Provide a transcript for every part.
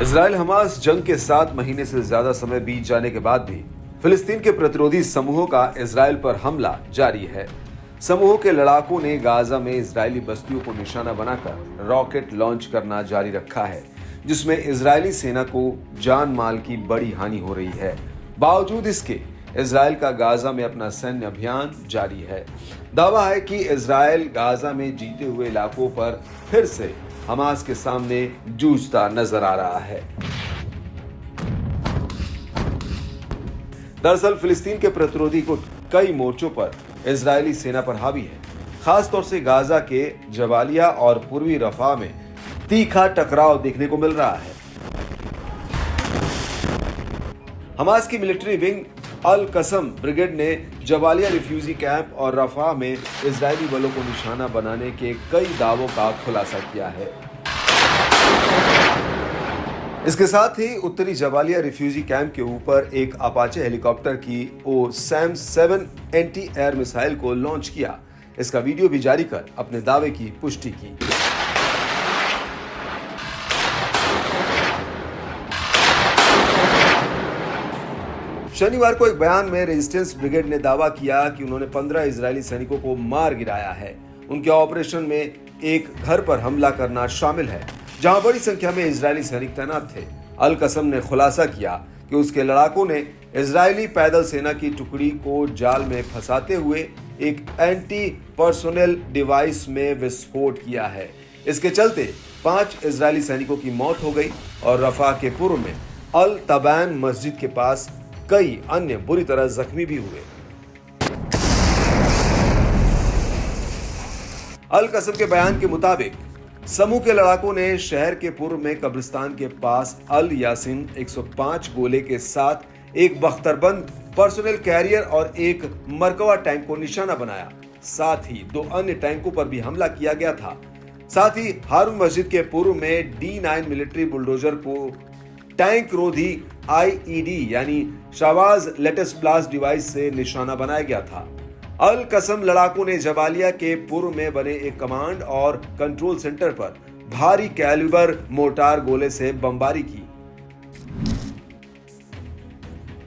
Israel Hamas जंग के 7 महीने से ज्यादा समय बीत जाने के बाद भी फिलिस्तीन के प्रतिरोधी समूहों का इजराइल पर हमला जारी है। समूहों के लड़ाकों ने गाजा में इजरायली बस्तियों को निशाना बनाकर रॉकेट लॉन्च करना जारी रखा है, जिसमें इजरायली सेना को जान माल की बड़ी हानि हो रही है। बावजूद इसके इजराइल का गाजा में अपना सैन्य अभियान जारी है। दावा है कि इजराइल गाजा में जीते हुए इलाकों पर फिर से हमास के सामने जूझता नजर आ रहा है। दरअसल फिलिस्तीन के प्रतिरोधी गुट कई मोर्चों पर इजरायली सेना पर हावी है। खासतौर से गाजा के जबालिया और पूर्वी रफा में तीखा टकराव देखने को मिल रहा है। हमास की मिलिट्री विंग अल कसम ब्रिगेड ने जबालिया रिफ्यूजी कैंप और रफा में इजरायली बलों को निशाना बनाने के कई दावों का खुलासा किया है। इसके साथ ही उत्तरी जबालिया रिफ्यूजी कैंप के ऊपर एक अपाचे हेलीकॉप्टर की OSAM 7 एंटी एयर मिसाइल को लॉन्च किया। इसका वीडियो भी जारी कर अपने दावे की पुष्टि की। शनिवार को एक बयान में रेजिस्टेंस ब्रिगेड ने दावा किया कि उन्होंने 15 इजरायली सैनिकों को मार गिराया है। उनके ऑपरेशन में एक घर पर हमला करना शामिल है, जहां बड़ी संख्या में इजरायली सैनिक तैनात थे। अल कसम ने खुलासा किया कि उसके लड़ाकों ने इजरायली पैदल सेना की टुकड़ी को जाल में फंसाते हुए एक एंटी पर्सोनेल डिवाइस में विस्फोट किया है। इसके चलते 5 इजरायली सैनिकों की मौत हो गई और रफा के पूर्व में अल तबैन मस्जिद के पास कई अन्य बुरी तरह जख्मी भी हुए। अल कसम के बयान के मुताबिक समूह के लड़ाकों ने शहर के पूर्व में कब्रिस्तान के पास अल यासिन 105 गोले के साथ एक बख्तरबंद पर्सोनेल कैरियर और एक मरकवा टैंक को निशाना बनाया। साथ ही 2 अन्य टैंकों पर भी हमला किया गया था। साथ ही हारून मस्जिद के पूर्व में D9 मिलिट्री बुलडोजर को टैंक रोधी IED यानी शावाज लेटेस्ट ब्लास्ट डिवाइस से निशाना बनाया गया था। अल कसम लड़ाकों ने जबालिया के पूर्व में बने एक कमांड और कंट्रोल सेंटर पर भारी कैलिबर मोर्टार गोले से बमबारी की।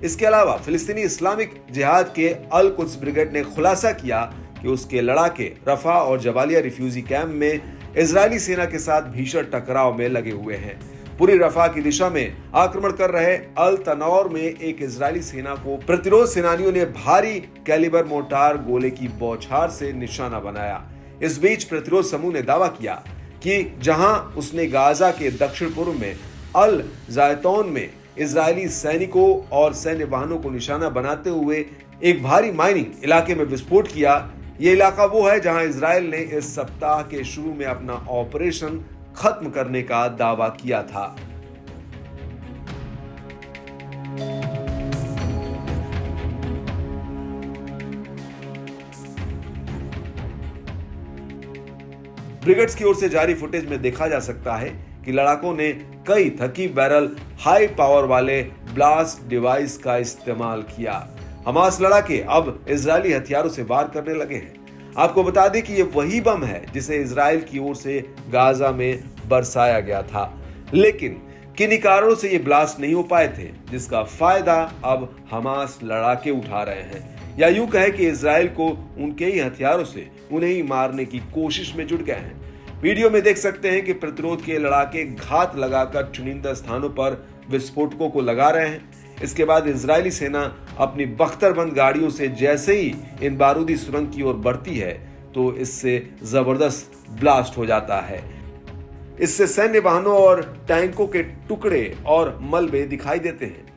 इसके अलावा फिलिस्तीनी इस्लामिक जिहाद के अल कुद्स ब्रिगेड ने खुलासा किया कि उसके लड़ाके रफा और जबालिया रिफ्यूजी कैंप में इजरायली सेना के साथ भीषण टकराव में लगे हुए हैं। पूरी रफा की दिशा में आक्रमण कर रहे अल तनौर में एक इजरायली सेना को प्रतिरोध सेनानियों ने भारी कैलिबर मोर्टार गोले की बौछार से निशाना बनाया। इस बीच प्रतिरोध समूह ने दावा किया कि जहां उसने गाजा के दक्षिण पूर्व में अल जायतौन में इजरायली सैनिकों और सैन्य वाहनों को निशाना बनाते हुए एक भारी माइनिंग इलाके में विस्फोट किया। ये इलाका वो है जहां इजराइल ने इस सप्ताह के शुरू में अपना ऑपरेशन खत्म करने का दावा किया था। ब्रिगेड्स की ओर से जारी फुटेज में देखा जा सकता है कि लड़ाकों ने कई थकी बैरल हाई पावर वाले ब्लास्ट डिवाइस का इस्तेमाल किया। हमास लड़ाके अब इजरायली हथियारों से वार करने लगे हैं। आपको बता दें कि ये वही बम है जिसे इजराइल की ओर से गाजा में बरसाया गया था, लेकिन किन्हीं कारणों से ये ब्लास्ट नहीं हो पाए थे, जिसका फायदा अब हमास लड़ाके उठा रहे हैं। या यूं कहे कि इजराइल को उनके ही हथियारों से उन्हें ही मारने की कोशिश में जुट गए हैं। वीडियो में देख सकते हैं कि प्रतिरोध के लड़ाके घात लगाकर चुनिंदा स्थानों पर विस्फोटकों को लगा रहे हैं। इसके बाद इजरायली सेना अपनी बख्तरबंद गाड़ियों से जैसे ही इन बारूदी सुरंग की ओर बढ़ती है तो इससे जबरदस्त ब्लास्ट हो जाता है। इससे सैन्य वाहनों और टैंकों के टुकड़े और मलबे दिखाई देते हैं।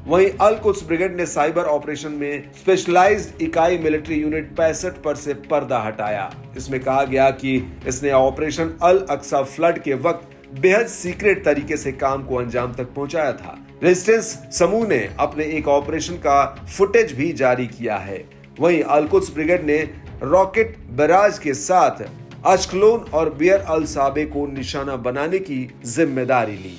वहीं अल कुद्स ब्रिगेड ने साइबर ऑपरेशन में स्पेशलाइज्ड इकाई मिलिट्री यूनिट 65 पर से पर्दा हटाया। इसमें कहा गया कि इसने ऑपरेशन अल अक्सा फ्लड के वक्त बेहद सीक्रेट तरीके से काम को अंजाम तक पहुंचाया था। रेजिस्टेंस समूह ने अपने एक ऑपरेशन का फुटेज भी जारी किया है। वहीं अल कुद्स ब्रिगेड ने रॉकेट बैराज के साथ अश्कलोन और बियर अल साबे को निशाना बनाने की जिम्मेदारी ली।